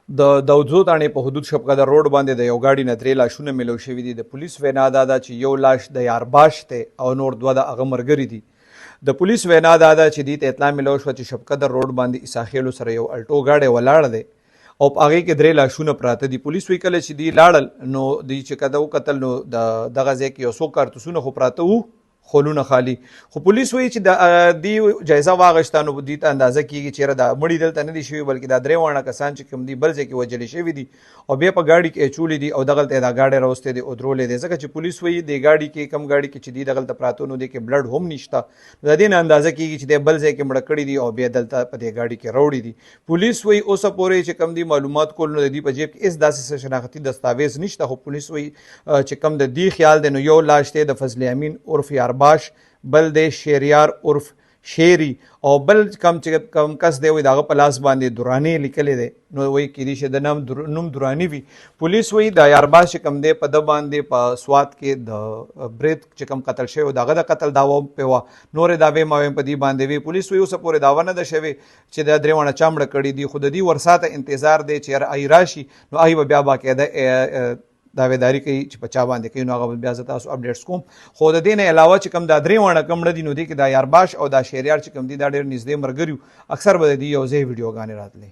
د داودزو تاڼې په حدود شپقدر روډ باندې د یو ګاډي نه 3 لاشونه میلو شوي دي. د پولیس وینا دا ده چې یو لاش د یارباش دی او نور دوه د هغه ملګري دي. د پولیس وینا دا ده چې دې ته اطلاع میلو شوه چې شپقدر روډ باندې عیساخیلو سره یو الټو ګاډی ولاړ دی او په هغې کې 3 لاشونه پراته دي. پولیس وی کله چې دوی لاړل نو دوی چې کده وکتل نو دغه ځای کې یو څو کارتوسونه خو پراته وو، خولونه خالی. خو پولیس وایي چې د دې جایزه واخیسته نو دوی ته اندازه کېږي چېرې دا مړي دلته نه دي شوي بلکې دا 3 واړه کسان چې کوم دي بل ځای کې وژلې شوي دي او بیا په ګاډي کې اچولي دي او دغلته یې دا ګاډی راوستی دی او درولی دی، ځکه چې پولیس وایي دې ګاډي کې کم ګاډي کې چې دي دغلته پراته نو دې کې بلډ هم نشته. نو د دې نه اندازه کېږي چې دی بل ځای کې مړه کړي دي او بیا دلته په دې ګاډي کې راوړي دي. پولیس وایي اوسه پورې چې کم دي معلومات کول نو د دې په جیب کې هېڅ داسې شناختي دستاویز نشته. خو پولیس وایي چې کم د دې خیال دی نو یو لاش دی د فضل امین عرف یارباش، بل دی شیریار عرف شیری او بل کم چې کم کس دی وایي د هغه په لاس باندې دراني لیکلی دی نو وایي کیدای شي د نوم دراني وي. پولیس وایي د یارباش چې کم دی په ده باندې په سوات کې د برید چې کم قتل شوی د هغه د قتل دعوه پې وه، نورې دعوې ماویم په دې باندې وي. پولیس وایي اوسه پورې دعوه نه ده شوې چې دا 3 واړه چا مړه کړي دي، خو د دې ورساته انتظار دی چې ای راشي نو ای به بیا باقاعده دعویداري کوي چې په چا باندې کوي نو هغه بیا زه تاسو اپډیټس کوم. خو د دې نه علاوه چې کوم دا 3 واړه کم مړه دي نو دې کې دا یارباش او دا شیریار چې کوم دي دا ډېر نږدې ملګري اکثر به د دې یو ځای ویډیوګانې راتلې.